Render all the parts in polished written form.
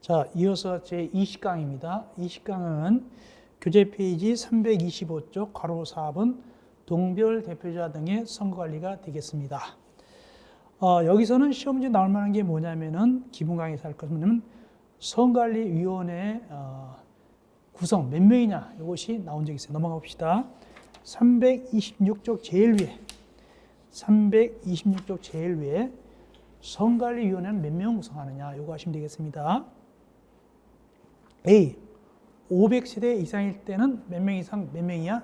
자, 이어서 제20강입니다. 20강은 교재 페이지 325쪽 괄호 4번 동별 대표자 등의 선거관리가 되겠습니다. 여기서는 시험 문제 나올 만한 게 뭐냐면은 기본 강의에서 할 것은 선거관리위원회 구성 몇 명이냐 이것이 나온 적이 있어요. 넘어가 봅시다. 326쪽 제일 위에 326쪽 제일 위에 선거관리위원회는 몇 명 구성하느냐 이거 하시면 되겠습니다. A. 500세대 이상일 때는 몇 명 이상 몇 명이야?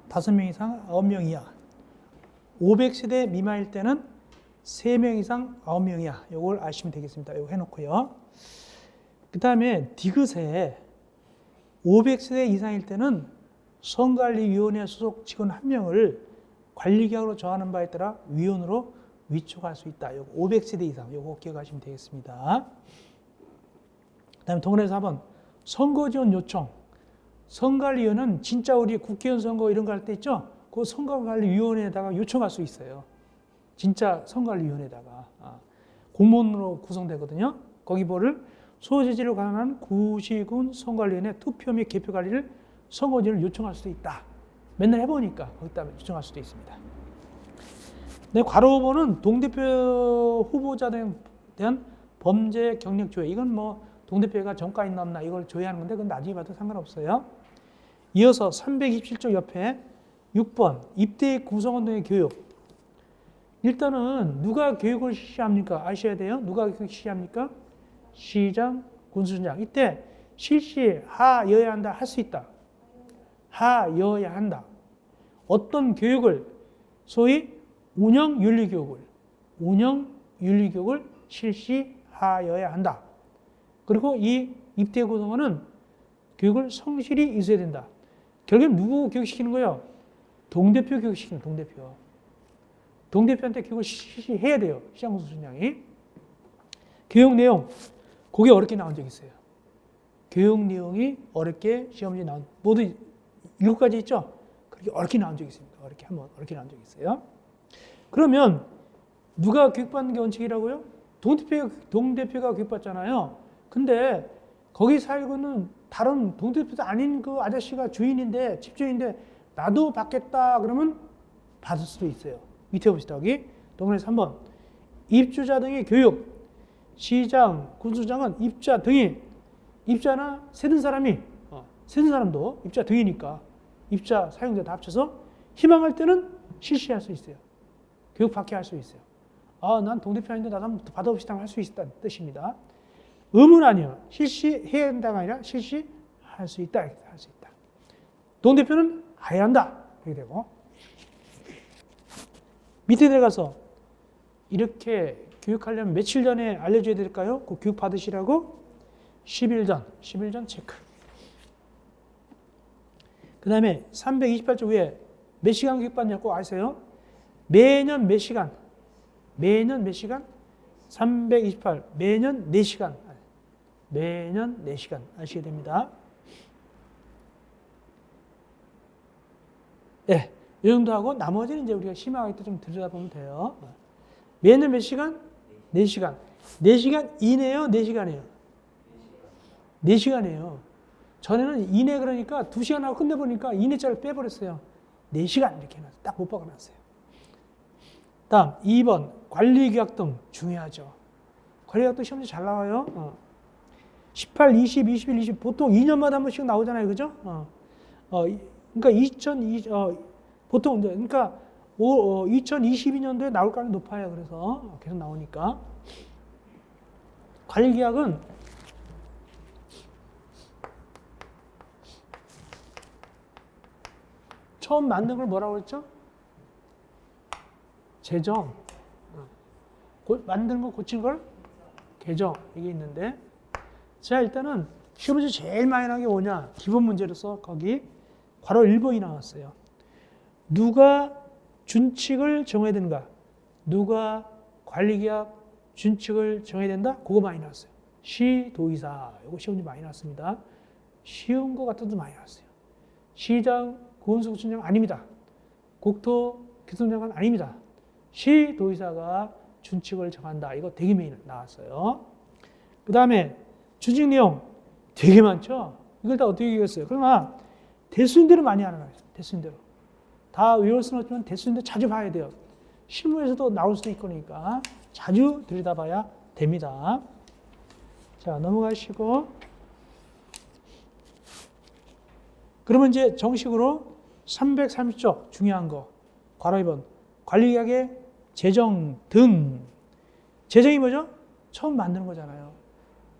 5명 이상 9명이야. 500세대 미만일 때는 3명 이상 9명이야. 이걸 아시면 되겠습니다. 이거 해놓고요. 그 다음에 디귿에 500세대 이상일 때는 선거관리위원회 소속 직원 1명을 관리계약으로 정하는 바에 따라 위원으로 위촉할 수 있다. 요거 500세대 이상. 이거 기억하시면 되겠습니다. 그 다음에 동그라미 4번 선거지원 요청. 선거관리위원회는 진짜 우리 국회의원 선거 이런 거 할 때 있죠? 그 선거관리위원회에다가 요청할 수 있어요. 진짜 선거관리위원회에다가 공무원으로 구성되거든요. 거기 뭐를 소재지를 관한 구시군 선거관리위원회 투표 및 개표 관리를 선거지원을 요청할 수도 있다. 맨날 해보니까 거기다 요청할 수도 있습니다. 네, 괄호 5번은 동대표 후보자에 대한 범죄 경력 조회. 이건 뭐 동대표가 전과가 있나 없나 이걸 조회하는 건데 그건 나중에 봐도 상관없어요. 이어서 327쪽 옆에 6번 입대 구성원들의 교육. 일단은 누가 교육을 실시합니까? 아셔야 돼요. 누가 교육 실시합니까? 시장, 군수청장. 이때 실시하여야 한다. 할 수 있다. 하여야 한다. 어떤 교육을 소위 운영윤리교육을 실시하여야 한다. 그리고 이 입대 구성원은 교육을 성실히 있어야 된다. 결국엔 누구 교육시키는 거예요? 동대표 교육시키는 동대표. 동대표한테 교육을 실시해야 돼요. 시장군수청장이. 교육 내용. 그게 어렵게 나온 적이 있어요. 교육 내용이 어렵게 시험지에 나온 모두 7가지 있죠? 그렇게 어렵게 나온 적이 있습니다. 어렵게 나온 적이 있어요. 그러면 누가 교육받는 게 원칙이라고요? 동대표가 교육받잖아요. 근데 거기 살고 있는 다른 동대표도 아닌 그 아저씨가 주인인데 집주인인데 나도 받겠다 그러면 받을 수도 있어요. 밑에 봅시다. 여기 동그라미 3번 입주자 등의 교육. 시장, 군수장은 입주자 등이 입주자나 세든 사람도 입주자 등이니까 입주자, 사용자 다 합쳐서 희망할 때는 실시할 수 있어요. 교육 받게 할 수 있어요. 난 동대표 아닌데 나도 한번 받아봅시다 할 수 있다는 뜻입니다. 의무는 아니에요. 실시해야 한다가 아니라 실시할 수 있다. 할 수 있다. 동대표는 해야 한다. 이렇게 되고 밑에 내려가서 이렇게 교육하려면 며칠 전에 알려줘야 될까요? 그 교육 받으시라고 10일 전 체크. 그 다음에 328조 위에 몇 시간 교육받냐고 아세요? 매년 몇 시간? 328. 매년 4시간. 매년 4시간 아셔야 됩니다. 네, 이 정도 하고 나머지는 이제 우리가 심화하게 좀 들여다보면 돼요. 매년 몇 시간? 4시간. 4시간 이내요? 4시간이에요? 4시간이에요. 전에는 이내 그러니까 2시간 하고 끝내보니까 이내자를 빼버렸어요. 4시간 이렇게 해놨어요. 딱 못 박아놨어요. 다음 2번 관리계약 등 중요하죠. 관리계약 등 시험지 잘 나와요. 18, 20, 21, 20 보통 2년마다 한 번씩 나오잖아요. 그죠? 그러니까 보통 이제 그러니까 2022년도에 나올 가능성이 높아요. 그래서 계속 나오니까 관리계약은 처음 만든 걸 뭐라고 했죠? 제정. 만드는 거 고친 걸 개정. 이게 있는데 자 일단은 시험에서 제일 많이 나온 게 뭐냐? 기본 문제로서 거기 괄호 1번이 나왔어요. 누가 준칙을 정해야 되는가? 누가 관리계약 준칙을 정해야 된다? 그거 많이 나왔어요. 시도의사. 이거 시험 문제 많이 나왔습니다. 쉬운 거 같아도 많이 나왔어요. 시장, 군수청장 아닙니다. 국토교통장관 아닙니다. 시도의사가 준칙을 정한다. 이거 되게 많이 나왔어요. 그 다음에 주직 내용 되게 많죠. 이걸 다 어떻게 읽겠어요? 그러나 대수인대로 많이 알아가요. 대수인대로. 다 외울 수는 없지만 대수인대로 자주 봐야 돼요. 실무에서도 나올 수도 있고 그러니까 자주 들여다봐야 됩니다. 자, 넘어가시고. 그러면 이제 정식으로 330조 중요한 거. 괄호 2번. 관리계약의 제정 등. 제정이 뭐죠? 처음 만드는 거잖아요.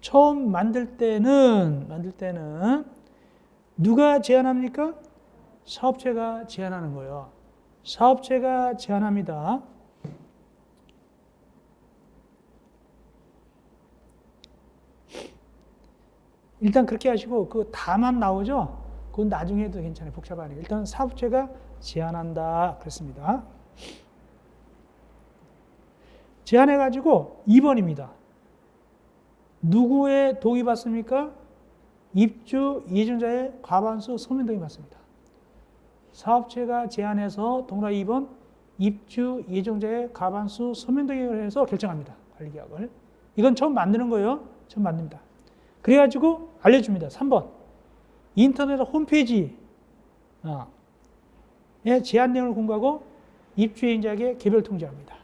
처음 만들 때는 누가 제안합니까? 사업체가 제안하는 거예요. 사업체가 제안합니다. 일단 그렇게 하시고 그 다만 나오죠? 그건 나중에 해도 괜찮아요. 복잡하니까. 일단 사업체가 제안한다. 그랬습니다. 제안해가지고 2번입니다. 누구의 동의 받습니까? 입주 예정자의 과반수 서면 동의 받습니다. 사업체가 제안해서 동그라 2번 입주 예정자의 과반수 서면 동의를 해서 결정합니다. 관리계약을. 이건 처음 만드는 거예요. 처음 만듭니다. 그래가지고 알려줍니다. 3번 인터넷 홈페이지에 제안 내용을 공고하고 입주 예정자에게 개별 통지합니다.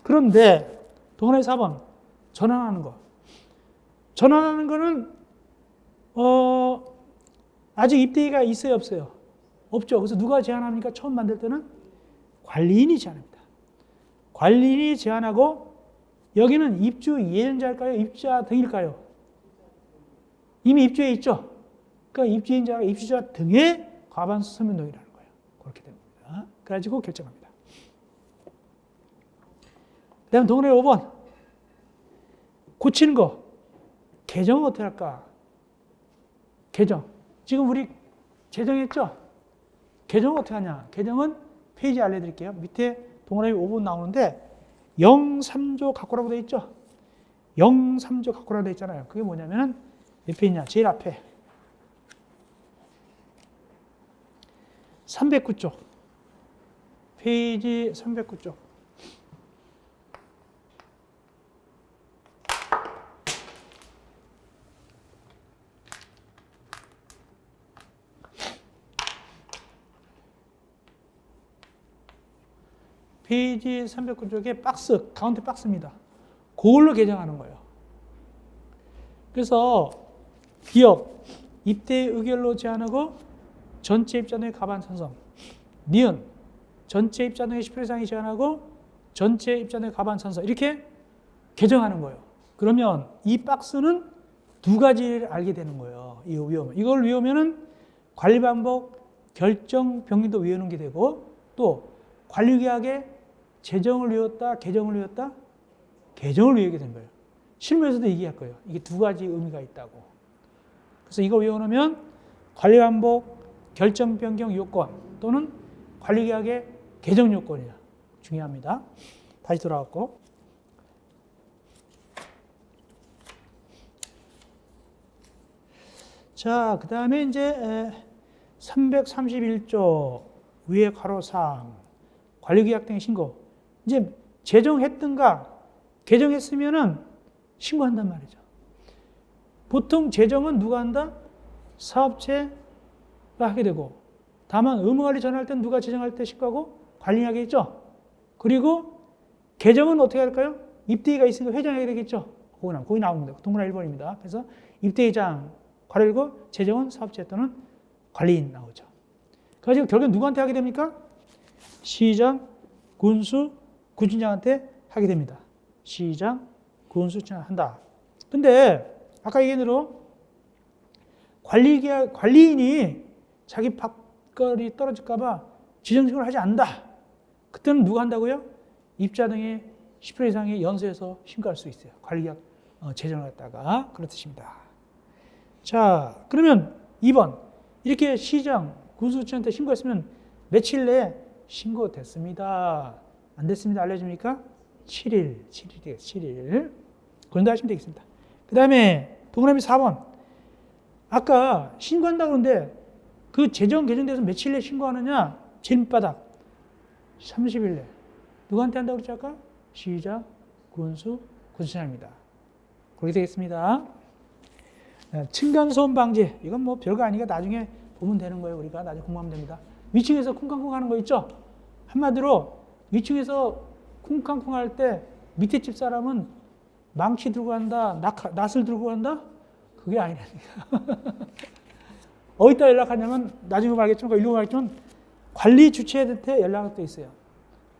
그런데 동그라미 4번 전환하는 거. 전환하는 거는 아직 입대기가 있어요, 없어요? 없죠. 그래서 누가 제안합니까? 처음 만들 때는 관리인이 제안합니다. 관리인이 제안하고 여기는 입주 예정자일까요? 입주자 등일까요? 이미 입주해 있죠. 그러니까 입주 예정자가 입주자 등의 과반수 서면 동의라는 거예요. 그렇게 됩니다. 그래가지고 결정합니다. 그 다음 동그라미 5번 고치는 거. 개정은 어떻게 할까? 개정. 지금 우리 제정했죠? 개정은 어떻게 하냐? 개정은 페이지 알려드릴게요. 밑에 동그라미 5번 나오는데 0,3조 갖고라고 되어 있죠? 0,3조 갖고라고 되어 있잖아요. 그게 뭐냐면은 몇 페이지냐? 제일 앞에 309쪽. 페이지 309쪽. 페이지 309쪽에 박스, 가운데 박스입니다. 그걸로 개정하는 거예요. 그래서 기업, 입대 의결로 제안하고 전체 입자등의 과반 찬성. 니은, 전체 입자등의 10% 이상이 제안하고 전체 입자등의 과반 찬성. 이렇게 개정하는 거예요. 그러면 이 박스는 두 가지를 알게 되는 거예요. 이걸 외우면은 관리 방법, 결정 병리도 외우는 게 되고 또 관리계약의 제정을 외웠다, 개정을 외웠다, 개정을 외우게 된 거예요. 실무에서도 얘기할 거예요. 이게 두 가지 의미가 있다고. 그래서 이거 외워놓으면 관리 반복, 결정 변경 요건 또는 관리계약의 개정 요건이야. 중요합니다. 다시 돌아왔고. 자, 그 다음에 이제 331조 위에 괄호 3 관리계약 등의 신고. 이제 제정했든가 개정했으면은 신고한단 말이죠. 보통 제정은 누가 한다? 사업체가 하게 되고, 다만 의무관리 전환할 때는 누가 제정할 때 신고하고 관리하게 있죠. 그리고 개정은 어떻게 할까요? 입대기가 있으니까 회장하게 되겠죠. 거기 나오는 거예요. 동그라미 1번입니다. 그래서 입대회장 괄호이고 제정은 사업체 또는 관리인 나오죠. 그래서 결국엔 누구한테 하게 됩니까? 시장, 군수, 구청장한테 하게 됩니다. 시장, 군수, 구청장 한다. 근데 아까 얘기한 대로 관리인이 자기 밥거리 떨어질까봐 지정신고를 하지 않는다. 그때는 누가 한다고요? 입자 등의 10% 이상의 연수에서 신고할 수 있어요. 관리계약 제정을 갖다가 그런 뜻입니다. 자, 그러면 2번 이렇게 시장, 군수청한테 신고했으면 며칠 내에 신고됐습니다. 안 됐습니다. 알려줍니까? 7일. 그런다 하시면 되겠습니다. 그 다음에 동그라미 4번. 아까 신고한다고 그러는데 그 제정 개정돼서 며칠 내에 신고하느냐? 제일바닥 30일 내. 누구한테 한다고 그랬죠? 아까? 시장, 군수, 군수장입니다. 그렇게 되겠습니다. 층간소음 방지. 이건 뭐 별거 아니니까 나중에 보면 되는 거예요. 우리가 나중에 공부하면 됩니다. 위층에서 쿵쾅쿵 하는 거 있죠? 한마디로 위층에서 쿵쾅쿵 할 때 밑에 집 사람은 망치 들고 간다, 낫을 들고 간다? 그게 아니라니까. 어디다 연락하냐면 나중에 말겠지만, 읽고 말겠지만 관리 주체한테 연락할 때 있어요.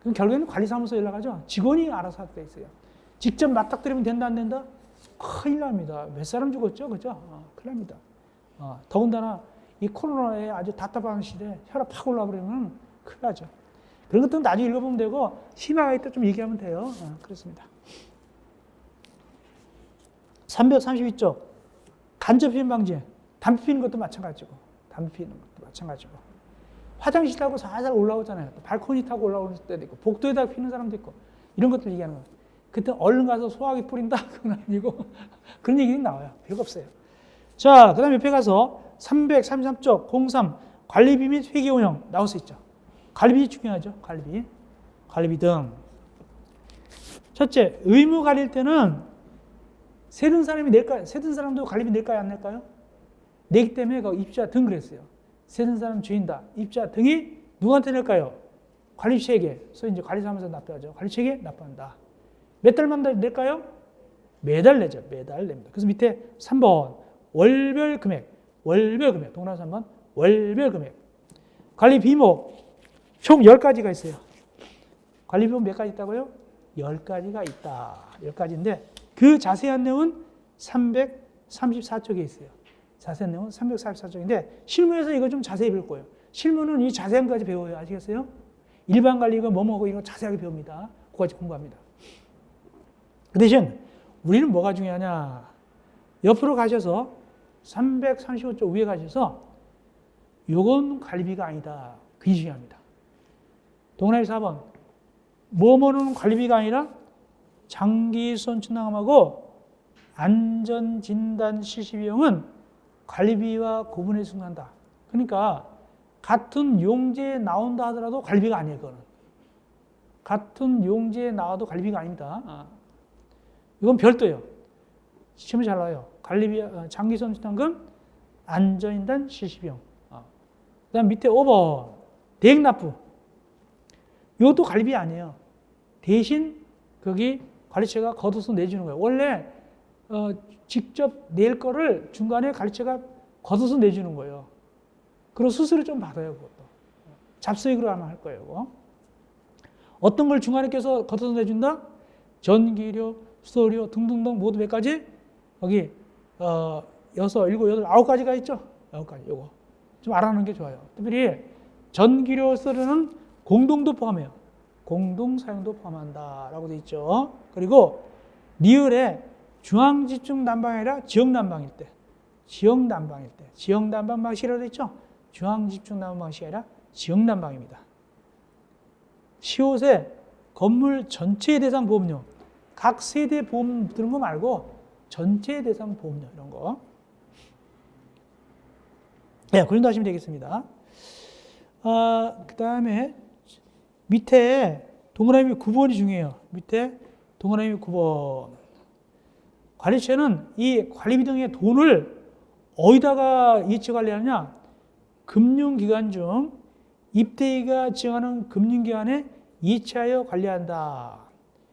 그럼 결국에는 관리사무소 연락하죠. 직원이 알아서 할 때 있어요. 직접 맞닥뜨리면 된다 안 된다? 큰일 납니다. 몇 사람 죽었죠, 그죠? 큰일 납니다. 더군다나 이 코로나에 아주 답답한 시대에 혈압 팍 올라버리면 큰일 나죠. 그런 것들은 나중에 읽어보면 되고 심화가 있다 좀 얘기하면 돼요. 그렇습니다. 332쪽 간접 피임 방지. 담배 피는 것도 마찬가지고 담배 피는 것도 마찬가지고 화장실 타고 살살 올라오잖아요. 발코니 타고 올라오는 때도 있고 복도에다 피는 사람도 있고 이런 것들 얘기하는 거예요. 그때 얼른 가서 소화기 뿌린다? 그건 아니고 그런 얘기는 나와요. 별거 없어요. 자, 그 다음에 옆에 가서 333쪽 03 관리비 및 회계 운영 나올 수 있죠. 관리비 중요하죠. 관리비 등. 첫째, 의무 가릴 때는 세든 사람이 낼까요? 세든 사람도 관리비 낼까요? 안 낼까요? 내기 때문에 그 입주자 등 그랬어요. 세든 사람 주인다. 입주자 등이 누구한테 낼까요? 관리비에게. 그래서 이제 관리사무소 납부하죠. 관리비에게 납부한다. 몇 달만 낼까요? 매달 내죠. 매달 냅니다. 그래서 밑에 3번 월별 금액. 동그라미 3번 월별 금액. 관리 비목 총 10가지가 있어요. 관리 비목 몇 가지 있다고요? 10가지가 있다. 10가지인데 그 자세한 내용은 334쪽에 있어요. 자세한 내용은 344쪽인데 실무에서 이거 좀 자세히 배울 거예요. 실무는 이 자세한 것까지 배워요. 아시겠어요? 일반 관리가 뭐뭐고 이거 자세하게 배웁니다. 그거까지 공부합니다. 그 대신 우리는 뭐가 중요하냐. 옆으로 가셔서 335쪽 위에 가셔서 요건 관리비가 아니다. 그게 중요합니다. 동그라미 4번 뭐뭐는 관리비가 아니라 장기손충당함하고 안전진단 실시비용은 관리비와 구분해서 승한다. 그러니까 같은 용지에 나온다 하더라도 관리비가 아니에요. 그거는. 같은 용지에 나와도 관리비가 아닙니다. 이건 별도예요. 시험이 잘 나와요. 관리비, 장기손충당금, 안전진단 실시비용. 그 다음 밑에 5번 대행납부. 이것도 관리비 아니에요. 대신 거기 관리처가 걷어서 내주는 거예요. 원래 직접 낼 거를 중간에 관리처가 걷어서 내주는 거예요. 그리고 수수료 좀 받아요. 그것도. 잡수익으로 아마 할 거예요. 그거. 어떤 걸 중간에 껴서 걷어서 내준다? 전기료, 수도료 등등등 모두 몇 가지? 여기 6, 7, 8, 9가지가 있죠? 9가지. 요거. 좀 알아놓는 게 좋아요. 특별히 전기료, 수도료는 공동도 포함해요. 공동 사용도 포함한다라고 돼 있죠. 그리고 리을에 중앙 집중 난방이 아니라 지역 난방일 때, 지역 난방 방식이라고 돼 있죠. 중앙 집중 난방 방식이 아니라 지역 난방입니다. 시옷에 건물 전체 대상 보험료, 각 세대 보험 드는 거 말고 전체 대상 보험료 이런 거. 네, 그 정도 하시면 되겠습니다. 그 다음에 밑에 동그라미 9번이 중요해요. 밑에 동그라미 9번. 관리처는 이 관리비 등의 돈을 어디다가 이체 관리하느냐? 금융기관 중 입대위가 지정하는 금융기관에 이체하여 관리한다.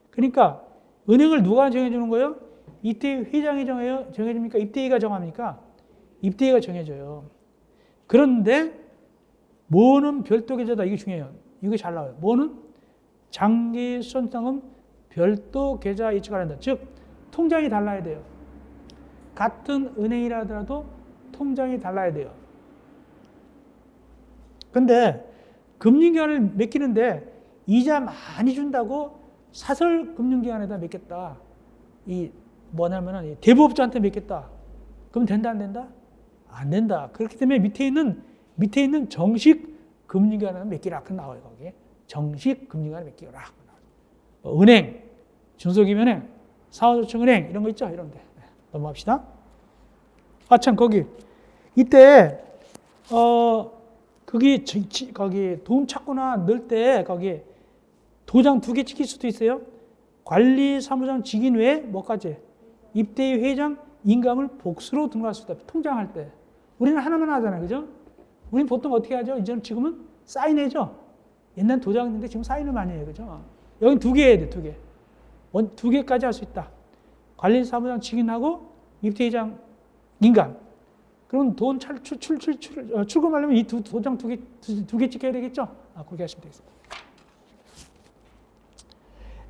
그러니까 은행을 누가 정해주는 거예요? 입대위 회장이 정해줍니까? 입대위가 정합니까? 입대위가 정해줘요. 그런데 뭐는 별도 계좌다. 이게 중요해요. 이게 잘 나와요. 뭐는 장기손충당금 별도 계좌 이체 관리한다. 즉 통장이 달라야 돼요. 같은 은행이라 하더라도 통장이 달라야 돼요. 근데 금융기관을 맡기는데 이자 많이 준다고 사설 금융기관에다 맡겼다. 이 뭐냐면은 대부업자한테 맡겼다. 그럼 된다 안 된다? 안 된다. 그렇기 때문에 밑에 있는 정식 금융기관에 맡기라. 그 나와요 거기. 정식 금융기관에 맡기라. 은행, 중소기업은행, 사업조청은행 이런 거 있죠. 이런데 넘어갑시다. 참 거기 이때 거기 돈 찾거나 넣을 때 거기 도장 2개 찍힐 수도 있어요. 관리사무장 직인 외에 뭐까지? 입대위 회장 인감을 복수로 등록할 수 있다. 통장할 때. 우리는 하나만 하잖아요. 그죠? 우리는 보통 어떻게 하죠? 이제는 지금은 사인해죠. 옛날 도장인데 지금 사인을 많이 해요. 그죠? 여긴 2개 해야 돼. 2개. 2개까지 할 수 있다. 관리사무장 직인하고 입대회장 인감. 그럼 돈 출금하려면 이 도장 2개 찍혀야 되겠죠? 그렇게 하시면 되겠습니다.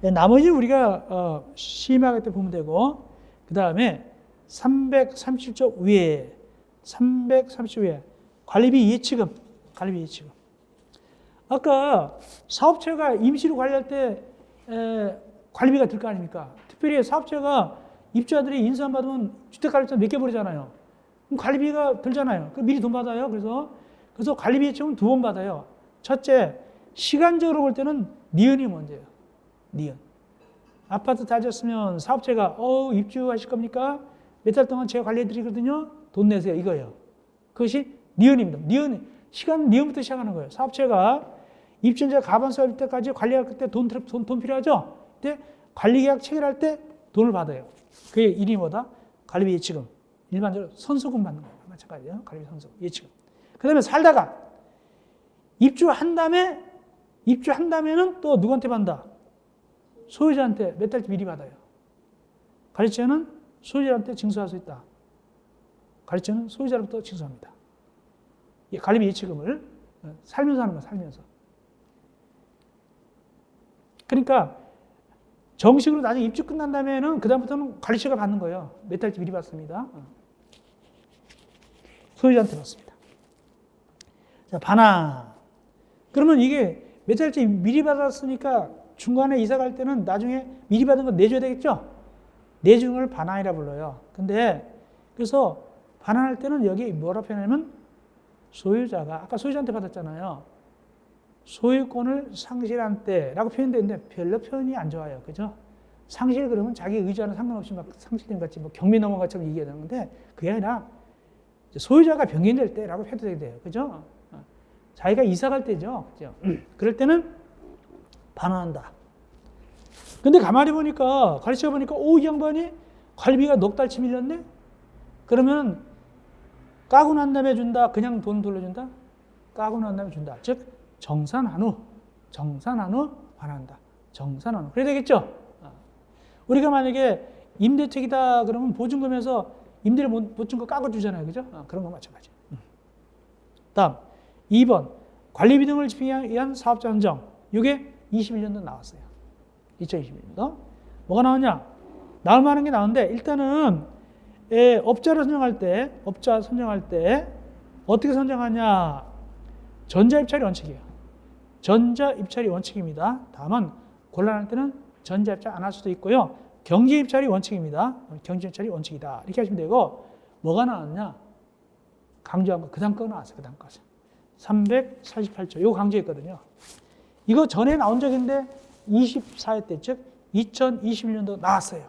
네, 나머지 우리가 심의할 때 보면 되고, 그 다음에 337조 위에, 330조 위에 관리비 예치금, 관리비 예치금. 아까 사업체가 임시로 관리할 때 관리비가 들 거 아닙니까? 특별히 사업체가 입주자들이 인수한 받으면 주택관리비 몇 개 버리잖아요. 그럼 관리비가 들잖아요. 그럼 미리 돈 받아요. 그래서 관리비 예치금은 2번 받아요. 첫째, 시간적으로 볼 때는 니은이 먼저예요. 니은. 아파트 다 졌으면 사업체가 입주하실 겁니까? 몇 달 동안 제가 관리해 드리거든요. 돈 내세요. 이거예요. 그것이 니은입니다. 니은, 시간 니은부터 시작하는 거예요. 사업체가 입주자 가반수 할 때까지 관리할 때 돈 필요하죠? 그때 관리계약 체결할 때 돈을 받아요. 그게 이름이 뭐다? 관리비 예치금. 일반적으로 선수금 받는 거예요. 마찬가지예요. 관리비 선수금, 예치금. 그 다음에 살다가 입주한 다음에는 또 누구한테 받는다? 소유자한테 몇 달 미리 받아요. 관리처는 소유자한테 징수할 수 있다. 관리처는 소유자로부터 징수합니다. 관리비 예치금을 살면서 하는 거야, 살면서. 그러니까 정식으로 나중에 입주 끝난 다음에는 그다음부터는 관리처가 받는 거예요. 몇 달치 미리 받습니다. 소유자한테 받습니다. 자, 반환. 그러면 이게 몇 달치 미리 받았으니까 중간에 이사 갈 때는 나중에 미리 받은 거 내줘야 되겠죠? 내주는 걸 반환이라 불러요. 근데 그래서 반환할 때는 여기 뭐라 표현하냐면 소유자가 아까 소유자한테 받았잖아요. 소유권을 상실한 때라고 표현되는데 별로 표현이 안 좋아요. 그죠? 상실 그러면 자기 의지와는 상관없이 막 상실된 것 같이 뭐 경매 넘어간 것처럼 얘기하는 건데 그게 아니라 소유자가 변경될 때라고 해도 돼요. 그죠? 자기가 이사 갈 때죠. 그죠? 그럴 때는 반환한다. 근데 가만히 보니까, 가르쳐 보니까, 이 양반이 관리비가 넉 달치 밀렸네? 그러면 까고 난 다음에 준다? 그냥 돈 돌려준다? 까고 난 다음에 준다. 즉, 정산한 후 반환한다. 정산한 후. 그래야 되겠죠? 우리가 만약에 임대택이다 그러면 보증금에서 임대를 못 준 거 까고 주잖아요. 그죠? 그런 거 마찬가지. 다음, 2번. 관리비 등을 집행하기 위한 사업자 선정. 이게 21년도 나왔어요. 2021년도. 뭐가 나오냐? 나올 만한 게 나오는데, 일단은, 업자를 선정할 때, 어떻게 선정하냐? 전자입찰이 원칙이에요. 전자입찰이 원칙입니다. 다만, 곤란할 때는 전자입찰 안 할 수도 있고요. 경제입찰이 원칙입니다. 경제입찰이 원칙이다. 이렇게 하시면 되고, 뭐가 나왔냐? 강조한 거, 그 다음 거 나왔어요. 그 다음 거. 348조. 이거 강조했거든요. 이거 전에 나온 적인데 24회 때, 즉 2021년도 나왔어요.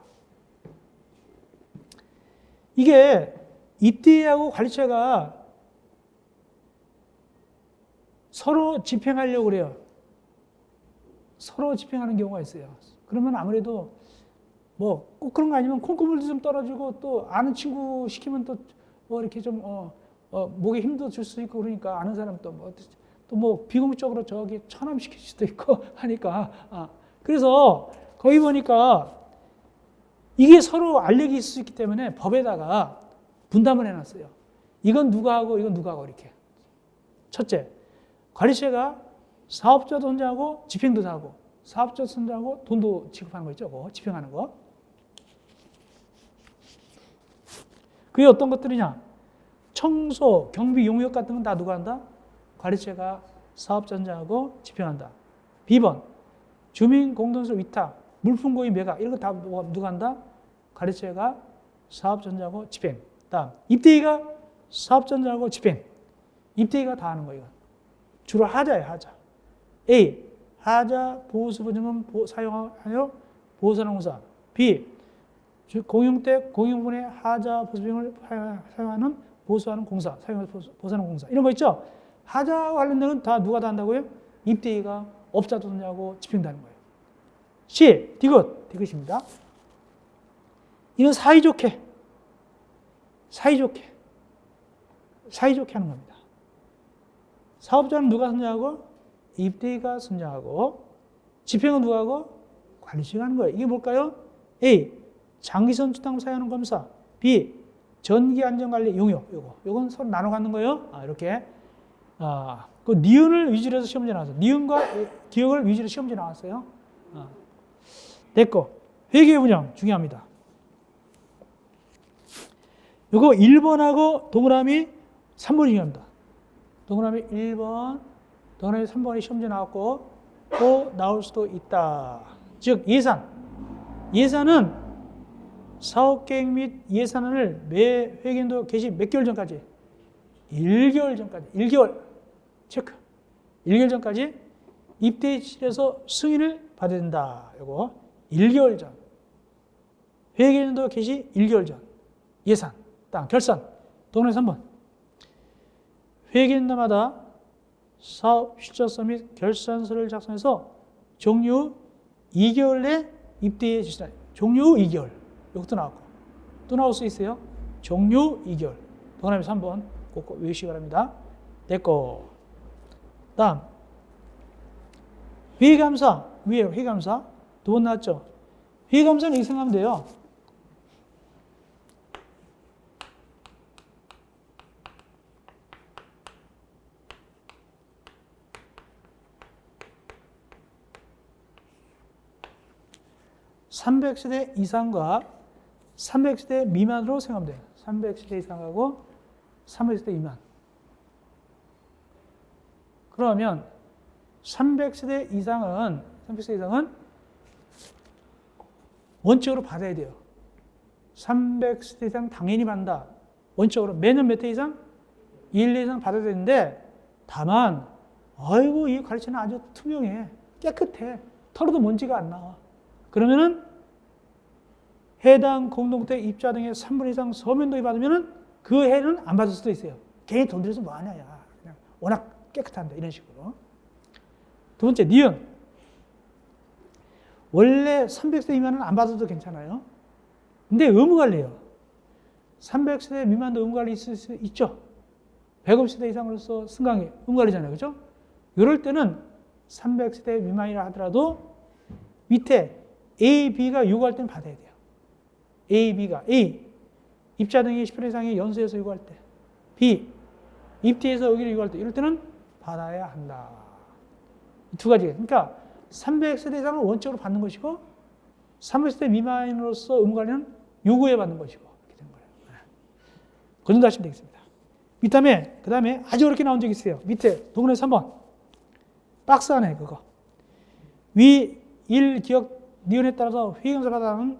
이게 입대하고 관리처가 서로 집행하려고 그래요. 서로 집행하는 경우가 있어요. 그러면 아무래도 뭐 꼭 그런 거 아니면 콩고물도 좀 떨어지고 또 아는 친구 시키면 또 뭐 이렇게 좀 목에 힘도 줄 수 있고 그러니까 아는 사람 또 뭐 비공식적으로 저기 처남시킬 수도 있고 하니까 그래서 거기 보니까 이게 서로 알력이 있을 수 있기 때문에 법에다가 분담을 해놨어요. 이건 누가 하고 이건 누가 하고 이렇게. 첫째, 관리처가 사업자도 선정하고 집행도 하고 사업자도 선정하고 돈도 지급하는 거 있죠. 그거 집행하는 거. 그게 어떤 것들이냐. 청소, 경비, 용역 같은 건 다 누가 한다? 관리처가 사업자 선정하고 집행한다. B번, 주민공동체 위탁, 물품 고의 매각 이런 거 다 누가 한다? 관리처가 사업자 선정하고 집행. 다음, 입대위가 사업자 선정하고 집행. 입대위가 다 하는 거예요. 주로 하자예요, 하자. A, 하자 보수보증금 사용하여 보수하는 공사. B, 공용 때 공용분의 하자 보수비용을 사용하는 보수하는 공사, 보수하는 공사. 이런 거 있죠? 하자 관련된 건 다 누가 다 한다고요? 입대위가 업자도 선정하고 집행도 하는 거예요. C, 디귿. 디귿입니다. 이건 사이좋게 하는 겁니다. 사업자는 누가 선정하고? 입대가 선정하고, 집행은 누가 하고? 관리자가 하는 거예요. 이게 뭘까요? A. 장기선 주당 사용하는 검사. B. 전기 안전관리 용역. 요건 서로 나눠 갖는 거예요. 이렇게. 그 니은을 위주로 해서 시험지 나왔어요. 니은과 기억을 위주로 시험지 나왔어요. 됐고. 회계 운영 중요합니다. 요거 1번하고 동그라미 3번이 중요합니다. 동그라미 1번, 동그라미 3번이 시험지 나왔고, 또 나올 수도 있다. 즉, 예산은 사업계획 및 예산안을 매 회계연도 개시 몇 개월 전까지? 1개월 전까지. 1개월. 체크. 1개월 전까지 입대실에서 승인을 받아야 된다. 요거 1개월 전. 회계연도 개시 1개월 전. 예산, 결산. 동그라미 3번. 회계연도마다 사업 실적서 및 결산서를 작성해서 종료 후 2개월 내 입대에 지시다. 종료 후 2개월. 이것도 나왔고. 또 나올 수 있어요. 종료 후 2개월. 동그라미 3번. 꼭 외우시기 바랍니다. 됐고. 다음. 회계감사. 위에 회계감사. 두 번 나왔죠. 회계감사는 이렇게 생각하면 돼요. (300세대) 이상과 300세대 미만으로 생각하면 돼요. 300세대 이상하고 300세대 미만. 그러면 300세대 이상은 원칙으로 받아야 돼요. 300세대 이상 당연히 받는다. 원칙으로 매년 몇 회 이상? 1회 이상 받아야 되는데, 다만 아이고 이 가르치는 아주 투명해. 깨끗해. 털어도 먼지가 안 나와. 그러면은 해당 공동체 입자 등의 3분 이상 서면동의 받으면은 그 해는 안 받을 수도 있어요. 괜히 돈 들여서 뭐 하냐, 야. 그냥 워낙 깨끗한데, 이런 식으로. 두 번째, 니은. 원래 300세 미만은 안 받아도 괜찮아요. 근데 의무관리예요. 300세대 미만도 의무관리 있을 수 있죠. 150세대 이상으로서 승강이 의무관리잖아요. 그죠? 이럴 때는 300세대 미만이라 하더라도 밑에 A, B가 요구할 때는 받아야 돼요. A, B가. A. 입자 등의 10% 이상의 연수에서 요구할 때. B. 입대에서 여기를 요구할 때. 이럴 때는 받아야 한다. 이 두 가지. 그러니까 300세대 이상은 원칙으로 받는 것이고 300세대 미만으로서 의무관리는 요구해 받는 것이고 이렇게 되는 거예요. 그 정도 하시면 되겠습니다. 그 다음에 아주 어렵게 나온 적이 있어요. 밑에 동그라미 3번. 박스 안에 그거. 위 1 기억 니은에 따라서 회계감사 받아가는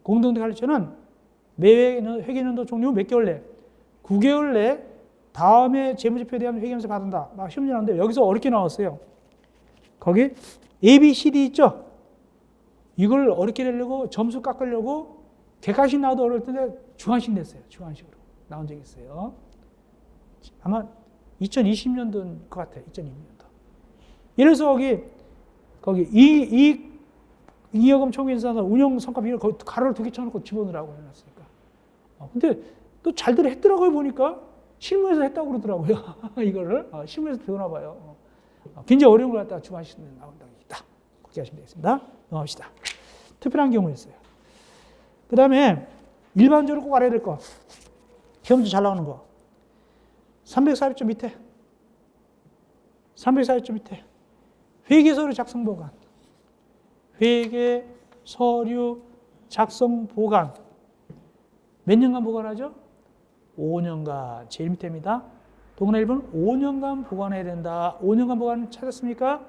공동대 관리처는 매 회계연도 종료 후 몇 개월 내? 9개월 내 다음에 재무제표에 대한 회계감사 받는다. 막 시험 나왔는데 여기서 어렵게 나왔어요. 거기 A, B, C, D 있죠? 이걸 어렵게 내려고 점수 깎으려고 객관식 나와도 어려울 텐데 주관식 냈어요. 주관식으로 나온 적이 있어요. 아마 2020년도인 것 같아요. 2020년도. 예를 들어서 거기 이익여금 총인사나 운영 성과 비율 거기 가로를 2개 쳐놓고 집어넣으라고 해놨으니까. 근데 또 잘들 했더라고요. 보니까 실무에서 했다고 그러더라고요. 이거를 실무에서 배우나 봐요. 굉장히 어려운 걸 갖다가 주관식 나온다고 있다. 그렇게 하시면 되겠습니다. 넘어갑시다. 특별한 경우였어요. 그 다음에 일반적으로 꼭 알아야 될 거. 시험지 잘 나오는 거. 340점 밑에. 340점 밑에. 회계서류 작성 보관. 회계 서류 작성 보관. 몇 년간 보관하죠? 5년간. 제일 밑에입니다. 동그라미 1번 5년간 보관해야 된다. 5년간 보관 찾았습니까?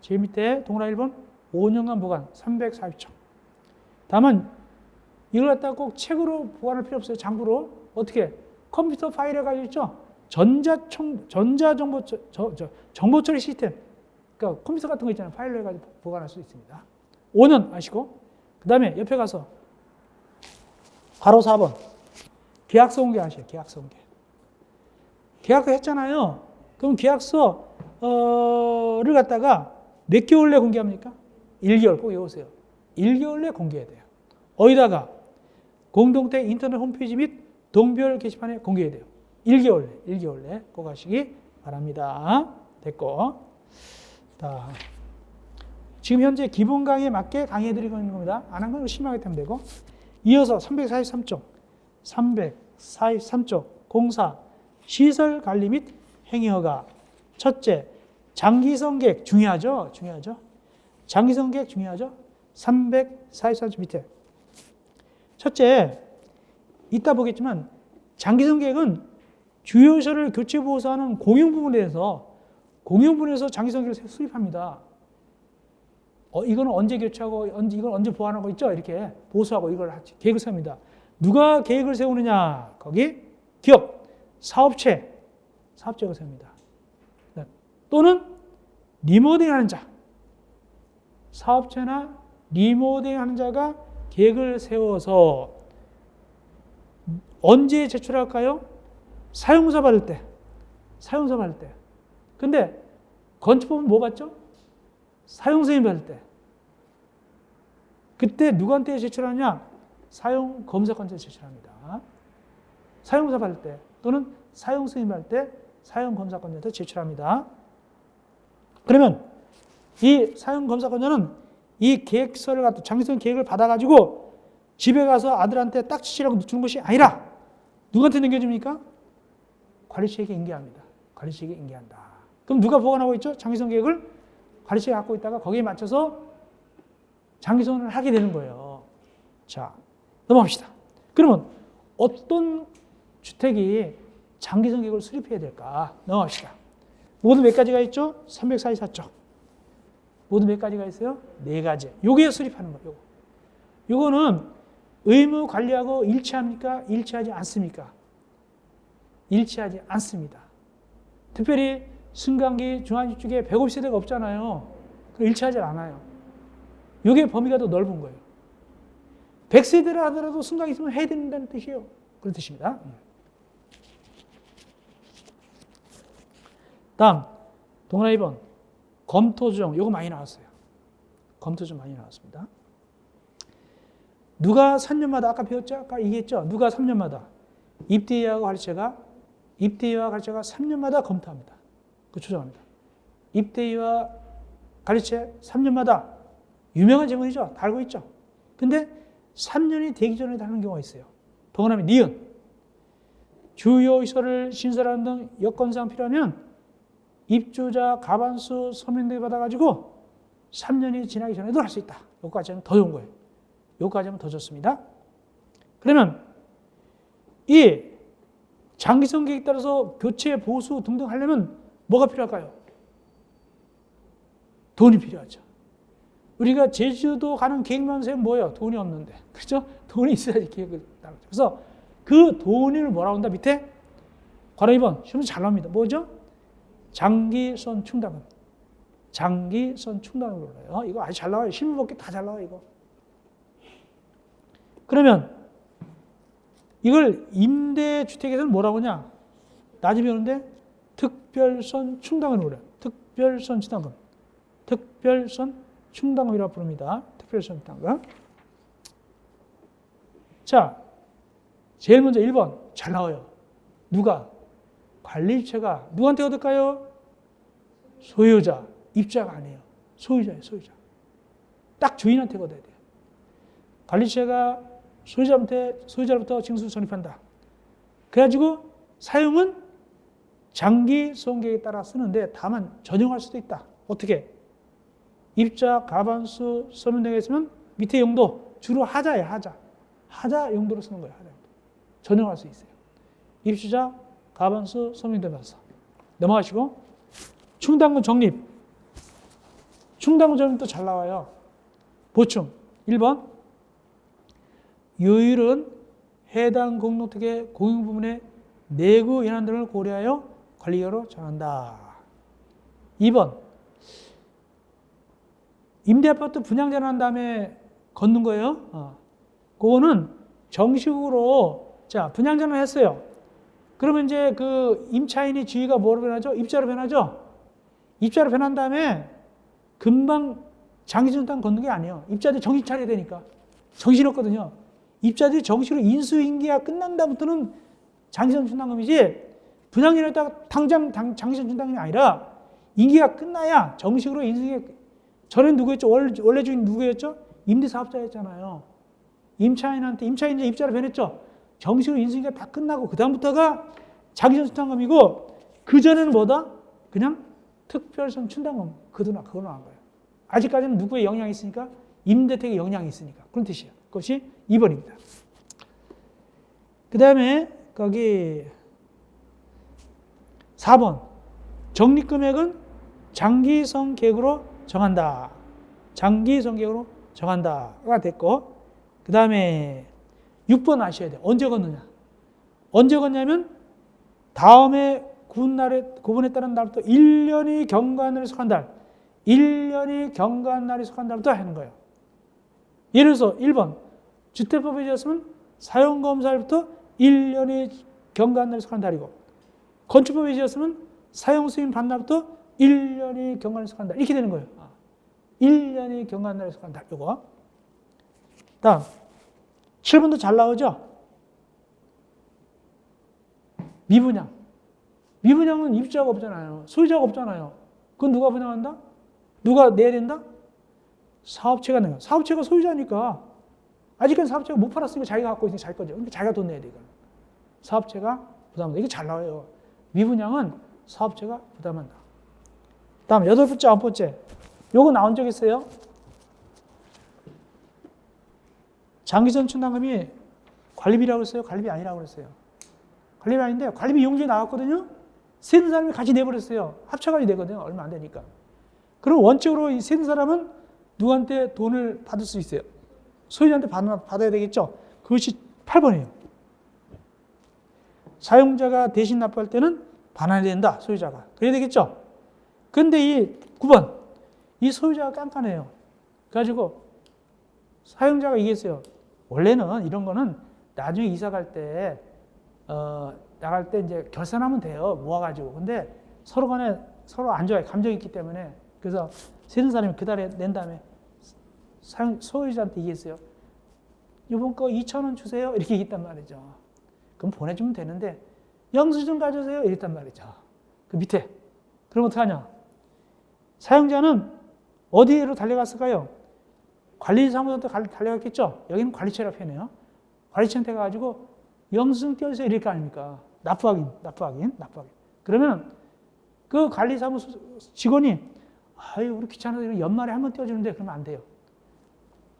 제일 밑에 동그라미 1번 5년간 보관 340점. 다만 이걸 갖다가 꼭 책으로 보관할 필요 없어요. 장부로. 어떻게? 컴퓨터 파일에 가지고 있죠? 전자정보 정보처리 시스템. 그러니까 컴퓨터 같은 거 있잖아요. 파일로 해가지고 보관할 수 있습니다. 5년 아시고. 그 다음에 옆에 가서 바로 4번. 계약서 공개 하세요. 계약서 공개. 계약서 했잖아요. 그럼 계약서를 갖다가 몇 개월 내 공개합니까? 1개월 꼭 외우세요. 1개월 내 공개해야 돼요. 어디다가? 공동체 인터넷 홈페이지 및 동별 게시판에 공개해야 돼요. 1개월 내 꼭 하시기 바랍니다. 됐고. 자, 지금 현재 기본 강의에 맞게 강의해드리고 있는 겁니다. 안 한 건 심하게 하면 되고. 이어서 343쪽, 343쪽 공사, 시설 관리 및 행위허가. 첫째, 장기성계획 중요하죠? 장기성계획 중요하죠? 343쪽 밑에. 첫째, 이따 보겠지만 장기성계획은 주요시설을 교체 보수하는 공용부분에서 장기성계획을 수립합니다. 이거는 언제 교체하고 이건 언제 보완하고 있죠? 이렇게 보수하고 이걸 계획을 세웁니다. 누가 계획을 세우느냐? 거기 기업, 사업체가 세웁니다. 또는 리모델링하는 자, 사업체나 리모델링하는 자가 계획을 세워서 언제 제출할까요? 사용자 받을 때. 근데 건축법은 뭐 받죠? 사용승인 받을 때. 그때 누구한테 제출하냐? 사용검사관한테 제출합니다. 사용자 받을 때 또는 사용승인 받을 때 사용검사관한테 제출합니다. 그러면 이 사용검사관자는 이 계획서를 갖다 장기성 계획을 받아가지고 집에 가서 아들한테 딱지치라고 주는 것이 아니라 누구한테 넘겨줍니까? 관리처에게 인계합니다. 관리처에게 인계한다. 그럼 누가 보관하고 있죠? 장기성 계획을 관리처가 갖고 있다가 거기에 맞춰서 장기성을 하게 되는 거예요. 자, 넘어갑시다. 그러면 어떤 주택이 장기성 계획을 수립해야 될까? 넘어갑시다. 모두 몇 가지가 있죠? 344쪽. 모두 몇 가지가 있어요? 4가지. 요게 수립하는 거예요. 요거는 의무 관리하고 일치합니까? 일치하지 않습니까? 일치하지 않습니다. 특별히 승강기 중앙주택에 150세대가 없잖아요. 일치하지 않아요. 이게 범위가 더 넓은 거예요. 100세대라 하더라도 승강기 있으면 해야 된다는 뜻이에요. 그런 뜻입니다. 다음, 동그라미 2번. 검토조정. 이거 많이 나왔어요. 검토조정 많이 나왔습니다. 누가 3년마다, 아까 배웠죠? 아까 얘기했죠? 누가 3년마다? 입대위와 관리처가 3년마다 검토합니다. 그 조정합니다. 입대위와 관리처 3년마다 유명한 제목이죠. 다 알고 있죠. 근데 3년이 되기 전에 하는 경우가 있어요. 동그라미 니은. 주요 시설을 신설하는 등 여건상 필요하면 입주자 가반수 서면 등을 받아가지고 3년이 지나기 전에도 할 수 있다. 여기까지 하면 더 좋은 거예요. 여기까지 하면 더 좋습니다. 그러면 이 장기성 계획에 따라서 교체, 보수 등등 하려면 뭐가 필요할까요? 돈이 필요하죠. 우리가 제주도 가는 계획만 세우면 뭐예요? 돈이 없는데. 그렇죠? 돈이 있어야지 계획을 따르죠. 그래서 그 돈을 뭐라고 한다? 밑에 괄호 2번. 시험에서 잘 나옵니다. 뭐죠? 장기선 충당금. 장기선 충당금을 불러요. 이거 아주 잘 나와요. 실무법규 다 잘 나와요, 이거. 그러면 이걸 임대주택에서는 뭐라고 하냐? 낮에 배우는데 특별선 충당금을 불러요. 특별선 충당금. 특별선 충당금이라고 부릅니다. 특별선 충당금. 자, 제일 먼저 1번 잘 나와요. 누가? 관리처가 누구한테 얻을까요? 소유자, 입주자가 아니에요. 소유자예요, 소유자. 딱 주인한테 얻어야 돼요. 관리처가 소유자로부터 징수 전입한다. 그래가지고 사용은 장기 소원계획에 따라 쓰는데 다만 전용할 수도 있다. 어떻게? 입자, 가반수, 서면 등에 있으면 밑에 용도 주로 하자예요, 하자. 하자 용도로 쓰는 거예요, 하자 용도. 전용할 수 있어요. 입주자, 가반수, 서면 등에서 넘어가시고 충당금 적립. 충당금 적립도 잘 나와요. 보충 1번. 요율은 해당 공동택의 공용부문의 내구 현안 등을 고려하여 관리계획으로 정한다. 2번. 임대아파트 분양자 난 다음에 걷는 거예요. 그거는 정식으로, 자, 분양자는 했어요. 그러면 이제 그 임차인이 지위가 뭐로 변하죠? 입자로 변하죠? 입자로 변한 다음에 금방 장기전 땅 걷는 게 아니에요. 입자들 정신 차려야 되니까. 정신 없거든요. 입자들이 정식으로 인수인계가 끝난 다음부터는 장기전 춘당금이지 분양일에다가 당장 장기전 춘당금이 아니라 인계가 끝나야 정식으로 인수인계. 전에 누구였죠? 원래 주인 누구였죠? 임대사업자였잖아요. 임차인한테 임차인이 입자를 변했죠. 정식으로 인수인계가 다 끝나고 그 다음부터가 장기전 춘당금이고 그 전에는 뭐다? 그냥 특별선 춘당금 그거 나온 거예요. 아직까지는 누구의 영향이 있으니까? 임대택의 영향이 있으니까. 그런 뜻이에요. 그것이 2번입니다. 그 다음에 거기 4번 적립금액은 장기성 계획으로 정한다. 장기성 계획으로 정한다가 됐고 그 다음에 6번 아셔야 돼요. 언제 걷느냐. 언제 걷냐면 다음에 구분에 따른 날부터 1년이 경과날에 속한 달 1년이 경과날에 속한 달부터 하는 거예요. 예를 들어서 1번 주택법에 지었으면 사용검사일부터 1년이 경과날에 속한 달이고 건축법에 지었으면 사용승인 반날부터 1년이 경과날에 속한 달 이렇게 되는 거예요. 1년이 경과날에 속한 달 이거. 다음 7번도 잘 나오죠? 미분양. 미분양은 입주자가 없잖아요. 소유자가 없잖아요. 그건 누가 분양한다? 누가 내야 된다? 사업체가 내가. 사업체가 소유자니까 아직까지 사업체가 못 팔았으니까 자기가 갖고 있으니까 자기 거죠. 그러니까 자기가 돈 내야 돼. 이거는. 사업체가 부담한다. 이게 잘 나와요. 미분양은 사업체가 부담한다. 다음 8번째, 9번째. 요거 나온 적 있어요? 장기전 춘당금이 관리비라고 했어요? 관리비 아니라고 그랬어요? 관리비 아닌데 관리비 이용주에 나왔거든요? 세는 사람이 같이 내버렸어요. 합쳐가지고 내거든요. 얼마 안 되니까. 그럼 원칙으로 이 세는 사람은 누구한테 돈을 받을 수 있어요? 소유자한테 받아야 되겠죠? 그것이 8번이에요. 사용자가 대신 납부할 때는 반환이 된다. 소유자가. 그래야 되겠죠? 근데 이 9번. 이 소유자가 깐깐해요. 그래가지고 사용자가 얘기했어요. 원래는 이런 거는 나중에 이사 갈 때 나갈 때 이제 결산하면 돼요. 모아가지고. 근데 서로 간에 서로 안 좋아요. 감정이 있기 때문에. 그래서 세는 사람이 그 달에 낸 다음에 소유자한테 얘기했어요. 이번 거 2,000원 주세요. 이렇게 얘기했단 말이죠. 그럼 보내주면 되는데 영수증 가져오세요. 이랬단 말이죠. 그 밑에. 그럼 어떡하냐. 사용자는 어디로 달려갔을까요? 관리사무소한테 달려갔겠죠. 여기는 관리처라 표현해요. 관리처한테 가가지고 영수증 띄워주세요. 이럴 거 아닙니까? 납부 확인. 그러면 그 관리사무소 직원이 아유 우리 귀찮아서 연말에 한 번 띄워주는데 그러면 안 돼요.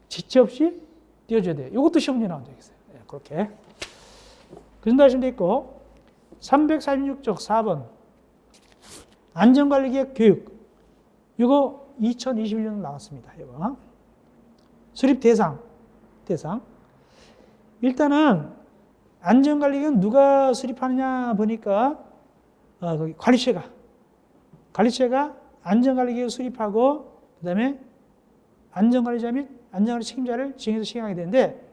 지체 없이 띄워줘야 돼요. 이것도 시험에 나온 적 있어요. 네, 그렇게. 그 정도 하시면 되겠고 346쪽 4번 안전관리계획 교육 이거 2021년 나왔습니다. 이거 수립 대상 일단은 안전관리계획은 누가 수립하느냐 보니까 거기 관리처가 안전관리계획 수립하고 그 다음에 안전관리자 및 안전관리 책임자를 지정해서 시행하게 되는데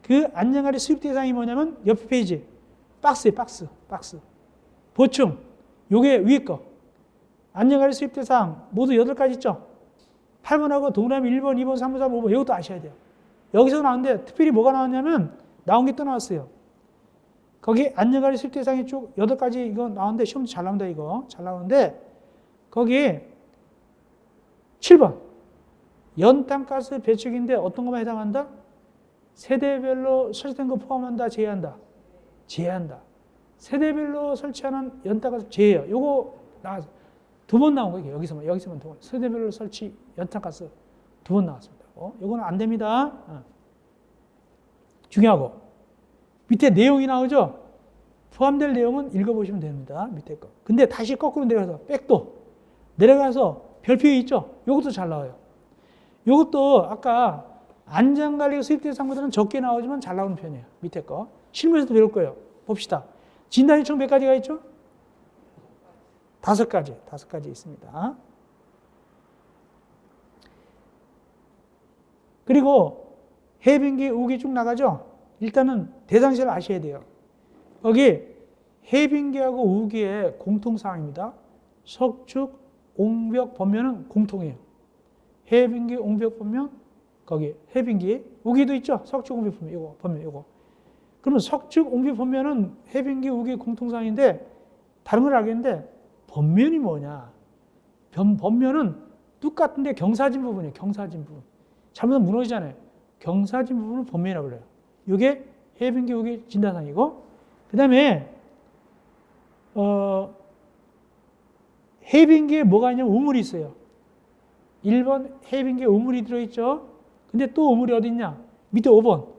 그 안전관리 수립 대상이 뭐냐면 옆에 페이지 박스에 박스 보충 요게 위에 거 안전관리 수립 대상 모두 8가지 있죠. 8번하고 동그라미 1번, 2번, 3번, 4번, 5번 이것도 아셔야 돼요. 여기서 나왔는데 특별히 뭐가 나왔냐면 나온 게 또 나왔어요. 거기 안전관리 수립 대상이 쭉 8가지 이거 나오는데 시험도 잘 나온다 이거 잘 나오는데 거기 7번 연탄가스 배출기인데 어떤 것만 해당한다? 세대별로 설치된 거 포함한다, 제외한다? 제외한다. 세대별로 설치하는 연탄가스 제외요. 요거 나와서 2번 나온 거예요. 여기서만 2번. 세대별로 설치 연탄가스 2번 나왔습니다. 요거는 안 됩니다. 중요하고 밑에 내용이 나오죠? 포함될 내용은 읽어보시면 됩니다. 밑에 거. 근데 다시 거꾸로 내려가서 백도 내려가서 별표 있죠? 요것도 잘 나와요. 요것도 아까 안전관리 수입 대상보다는 적게 나오지만 잘 나오는 편이에요. 밑에 거. 실무에서도 배울 거예요. 봅시다. 진단이 총 몇 가지가 있죠? 5가지 있습니다. 그리고 해빙기, 우기 쭉 나가죠? 일단은 대상시를 아셔야 돼요. 여기 해빙기하고 우기의 공통사항입니다. 석축, 옹벽, 범면은 공통이에요. 해빙기, 옹벽, 범면, 거기 해빙기, 우기도 있죠. 석축, 옹비, 분면. 요거 범면 요거. 그러면 석축, 옹비, 범면은 해빙기, 우기 공통상인데 다른 걸 알겠는데 범면이 뭐냐? 범면은 똑같은데 경사진 부분이에요. 경사진 부분. 잘못하면 무너지잖아요. 경사진 부분을 범면이라고 그래요. 이게 해빙기, 우기 진단상이고 그 다음에 해빙기에 뭐가 있냐면 우물이 있어요. 1번 해빙기에 우물이 들어있죠. 근데 또 우물이 어디 있냐? 밑에 5번.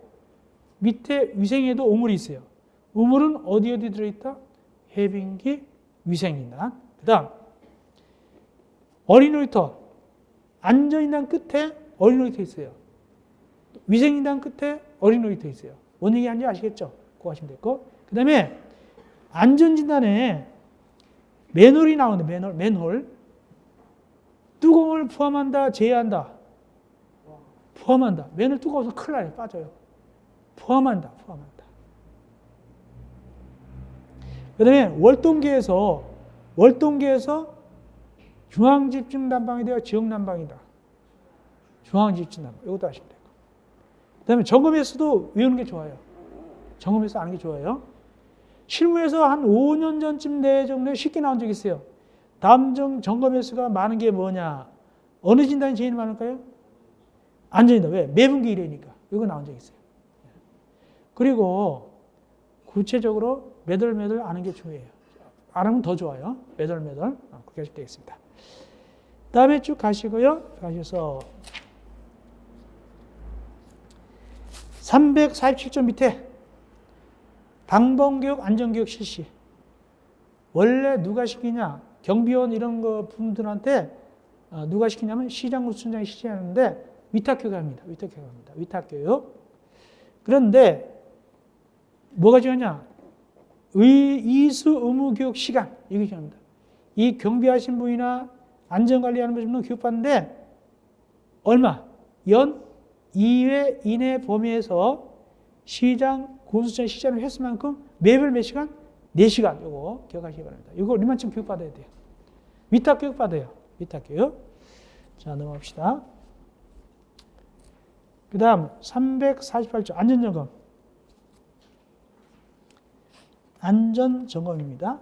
밑에 위생에도 우물이 있어요. 우물은 어디 들어있다? 해빙기 위생인단. 그 다음 어린 놀이터. 안전인단 끝에 어린 놀이터 있어요. 위생인단 끝에 어린 놀이터 있어요. 뭔 얘기하는지 아시겠죠? 그거 하시면 됐고. 그 다음에 안전진단에 맨홀이 나오는데 맨홀. 뚜껑을 포함한다, 제외한다. 포함한다. 맨홀 뜨거워서 큰일 나요. 빠져요. 포함한다. 그 다음에 월동계에서 중앙집중난방이 되어 지역난방이다. 중앙집중난방. 이것도 아시면 되고. 그 다음에 점검에서도 외우는 게 좋아요. 점검에서 아는 게 좋아요. 실무에서 한 5년 전쯤 내 정도에 쉽게 나온 적이 있어요. 다음 점검 횟수가 많은 게 뭐냐? 어느 진단이 제일 많을까요? 안전이다. 왜? 매분기 1회니까. 이거 나온 적이 있어요. 그리고 구체적으로 매달 아는 게 중요해요. 알면 더 좋아요. 매달. 그렇게 하시면 되겠습니다. 다음에 쭉 가시고요. 가셔서 347조 밑에 방범교육, 안전교육 실시. 원래 누가 시키냐? 경비원 이런 거 분들한테 누가 시키냐면 시장군 순장이 실시하는데 위탁교육합니다. 위탁교육. 그런데 뭐가 중요하냐? 이수 의무교육 시간. 이게 중요합니다. 이 경비하신 분이나 안전관리하는 분은 교육받는데 얼마? 연 2회 이내 범위에서 시장, 군수청 시장을 횟수만큼 매별 몇 시간? 4시간. 요거 기억하시기 바랍니다. 이거 이만큼 교육받아야 돼요. 위탁교육 받아요. 위탁교육. 자, 넘어갑시다. 그 다음 348조 안전점검. 안전점검입니다.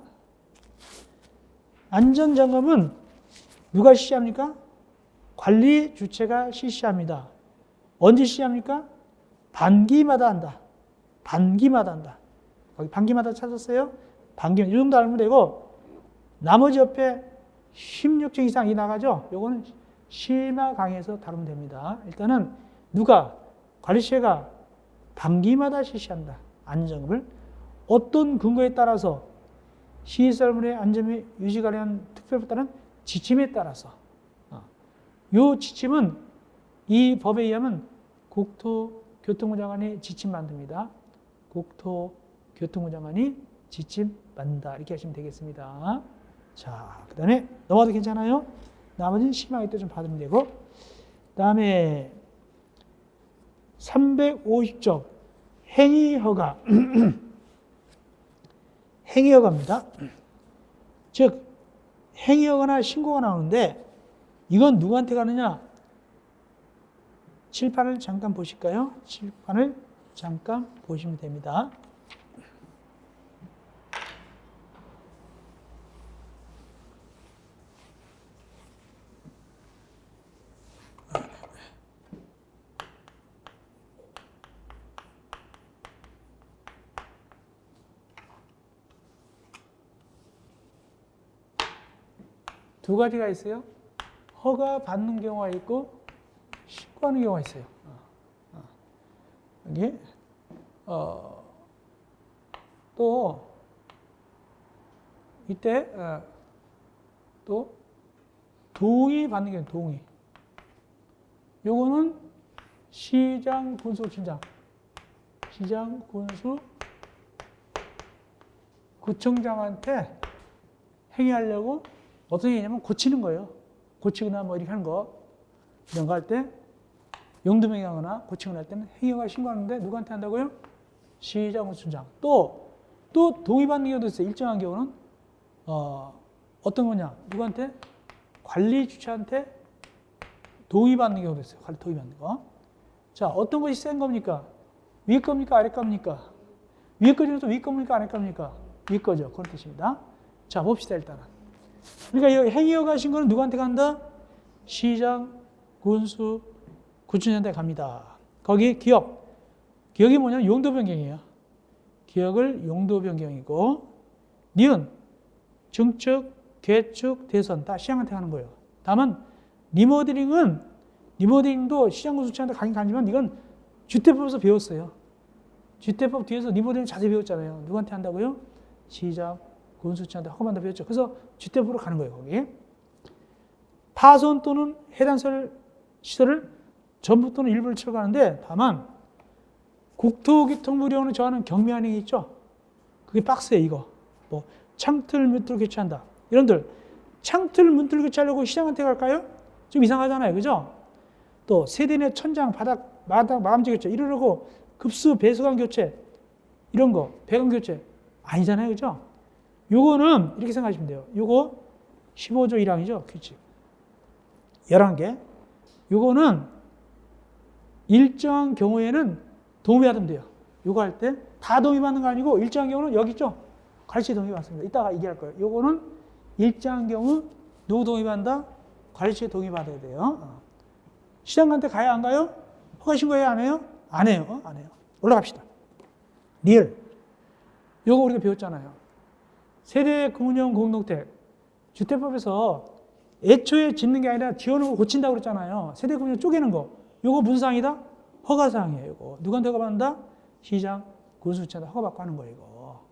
안전점검은 누가 실시합니까? 관리 주체가 실시합니다. 언제 실시합니까? 반기마다 한다. 거기 반기마다 찾았어요? 반기마다. 이 정도 알면 되고 나머지 옆에 16층 이상이 나가죠? 요거는 실마 강의에서 다루면 됩니다. 일단은 누가? 관리체가 반기마다 실시한다. 안전점검을. 어떤 근거에 따라서 시설물의 안전 및 유지 관련 특별법에 따른 지침에 따라서 이 지침은 이 법에 의하면 국토교통부 장관이 지침 만듭니다. 국토교통부 장관이 지침 만든다. 이렇게 하시면 되겠습니다. 자, 그 다음에 넘어가도 괜찮아요? 나머지는 심하게 또 좀 받으면 되고. 그 다음에 350조 행위허가. 행위허가입니다. 즉 행위허가나 신고가 나오는데 이건 누구한테 가느냐? 칠판을 잠깐 보실까요? 칠판을 잠깐 보시면 됩니다. 두 가지가 있어요. 허가 받는 경우가 있고 신고하는 경우가 있어요. 여기 또 이때 또 동의 받는 경우 동의. 요거는 시장 군수청장, 시장 군수 구청장한테 행위하려고 어떤 행위냐면 고치는 거예요. 고치거나 뭐 이렇게 하는 거. 이런 거 할 때 용도명하거나 고치거나 할 때는 행위허가 신고하는데 누구한테 한다고요? 시장 군수청장. 또 동의받는 경우도 있어요. 일정한 경우는 어떤 거냐? 누구한테? 관리 주체한테 동의받는 경우도 있어요. 관리 동의받는 거. 자, 어떤 것이 센 겁니까? 위 겁니까? 아래 겁니까? 위에 거지는 또 위 겁니까? 아래 겁니까? 위 거죠. 그런 뜻입니다. 자, 봅시다, 일단은. 그러니까 이 행위어 가신 거는 누구한테 간다? 시장, 군수, 구춘한테 갑니다. 거기 기억. 기억이 뭐냐면 용도 변경이에요. 기억을 용도 변경이고, 니은, 증축, 계축, 대선 다 시장한테 가는 거예요. 다만 리모델링도 시장 군수한테 가긴 가지만 이건 주택법에서 배웠어요. 주택법 뒤에서 리모델링 자세히 배웠잖아요. 누구한테 한다고요? 시장, 군수한테 허가받는다 배웠죠. 그래서 주택법으로 가는 거예요. 거기. 파손 또는 해당 시설을 전부 또는 일부를 철거하는데 다만 국토교통부령을 정하는 경미한 행위 있죠. 그게 빡세요. 이거. 뭐 창틀, 문틀 교체한다. 이런들 창틀, 문틀 교체하려고 시장한테 갈까요? 좀 이상하잖아요. 그죠? 또 세대 내 천장, 바닥, 마감재 교체 이러려고 급수, 배수관 교체 이런 거, 배관 교체 아니잖아요. 그죠? 요거는 이렇게 생각하시면 돼요. 요거 15조 1항이죠. 규칙. 11개. 요거는 일정한 경우에는 동의받으면 돼요. 요거 할 때 다 동의받는 거 아니고 일정한 경우는 여기 있죠. 관리처 동의받습니다. 이따가 얘기할 거예요. 요거는 일정한 경우 누구 동의받는다? 관리처 동의받아야 돼요. 시장한테 가야 안 가요? 허가 신고해야 안 해요? 안 해요. 안 해요. 올라갑시다. 리얼. 요거 우리가 배웠잖아요. 세대 금운용 공동택. 주택법에서 애초에 짓는 게 아니라 지어놓고 고친다고 그랬잖아요. 세대 금운용 쪼개는 거. 요거 무슨 사항이다? 허가사항이에요. 이거. 누구한테 허가받는다? 시장, 군수처한테 허가받고 하는 거예요. 이거.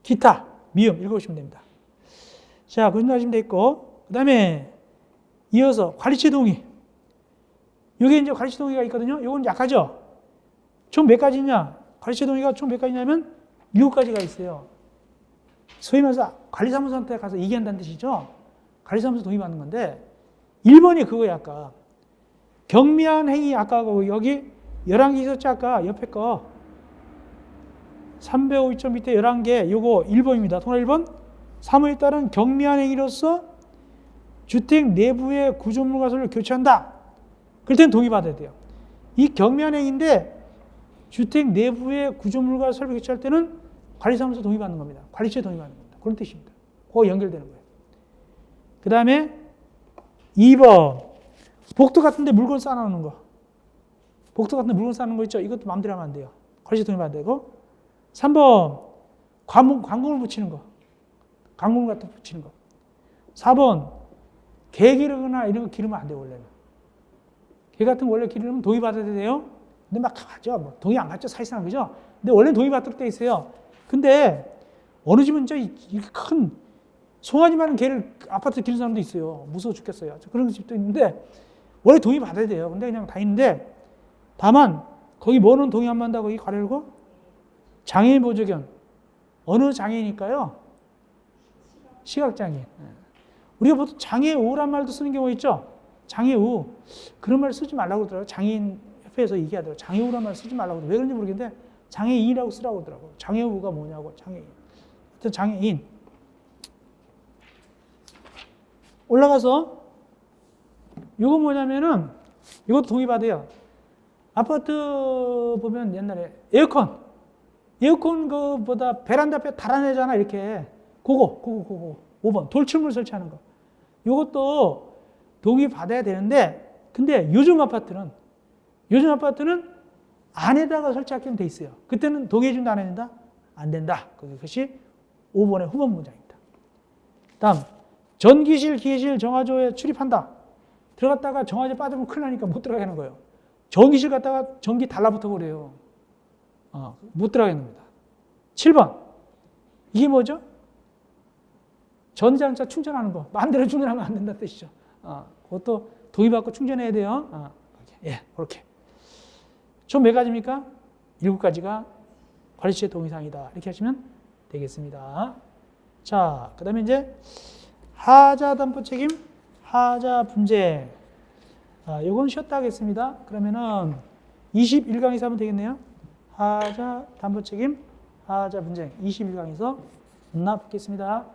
기타, 미음 읽어보시면 됩니다. 자, 그 정도 하시면 됐고, 그 다음에 이어서 관리처 동의. 여기 이제 관리처 동의가 있거든요. 요건 약하죠? 총 몇 가지냐? 관리처 동의가 총 몇 가지냐면 7가지가 있어요. 소위 말해서 관리사무소한테 가서 얘기한다는 뜻이죠. 관리사무소 동의받는 건데 1번이 그거예요. 아까 경미한 행위 아까 여기 11개 있었죠. 아까 옆에 거 352점 밑에 11개 요거 1번입니다. 통화 1번 3호에 따른 경미한 행위로서 주택 내부의 구조물과 설비를 교체한다. 그럴 때는 동의받아야 돼요. 이 경미한 행위인데 주택 내부의 구조물과 설비 교체할 때는 관리사무소 동의받는 겁니다. 관리처에 동의받는 겁니다. 그런 뜻입니다. 그거 연결되는 거예요. 그 다음에 2번 복도 같은 데 물건 쌓아놓는 거. 복도 같은 데 물건 쌓는 거 있죠? 이것도 마음대로 하면 안 돼요. 관리처에 동의받아야 되고 3번 광공을 붙이는 거. 광공 같은 거 붙이는 거. 4번 개 기르거나 이런 거 기르면 안 돼요. 원래는. 개 같은 거 원래 기르면 동의받아야 돼요. 근데 막 가죠. 뭐 동의 안 받죠. 사실상 그죠? 근데 원래 동의받을 때 있어요. 근데 어느 집은 진짜 이렇게 큰 송아지 많은 개를 아파트에 기르는 사람도 있어요. 무서워 죽겠어요. 그런 집도 있는데 원래 동의 받아야 돼요. 근데 그냥 다 있는데 다만 거기 뭐는 동의 안 받는다 거기 가려고 장애인 보조견 어느 장애인일까요? 시각장애인. 우리가 보통 장애우란 말도 쓰는 경우 있죠. 장애우 그런 말 쓰지 말라고 그러더라고요. 장애인 협회에서 얘기하더라고요. 장애우란 말 쓰지 말라고 그러더라고요. 왜 그런지 모르겠는데 장애인이라고 쓰라고 그러더라고요. 장애우가 뭐냐고 장애인. 하여튼 장애인. 올라가서 이거 뭐냐면은 이것도 동의받아요. 아파트 보면 옛날에 에어컨 그보다 베란다 앞에 달아내잖아 이렇게 그거 5번 돌출물 설치하는 거 이것도 동의받아야 되는데 근데 요즘 아파트는 안에다가 설치하기는 돼 있어요. 그때는 동의해준다 안 해준다? 안 된다. 그것이 5번의 후본 문장입니다. 다음 전기실, 기계실, 정화조에 출입한다. 들어갔다가 정화조 빠지면 큰일 나니까 못 들어가게 하는 거예요. 전기실 갔다가 전기 달라붙어 버려요. 못 들어가게 합니다. 7번. 이게 뭐죠? 전자장차 충전하는 거. 마음대로 충전하면 안 된다는 뜻이죠. 그것도 동의받고 충전해야 돼요. 예, 그렇게. 총 몇 가지입니까? 7가지가 관리처의 동의사항이다. 이렇게 하시면 되겠습니다. 자, 그 다음에 이제 하자 담보 책임, 하자 분쟁. 요건 쉬었다 하겠습니다. 그러면은 21강에서 하면 되겠네요. 하자 담보 책임, 하자 분쟁 21강에서 만나 뵙겠습니다.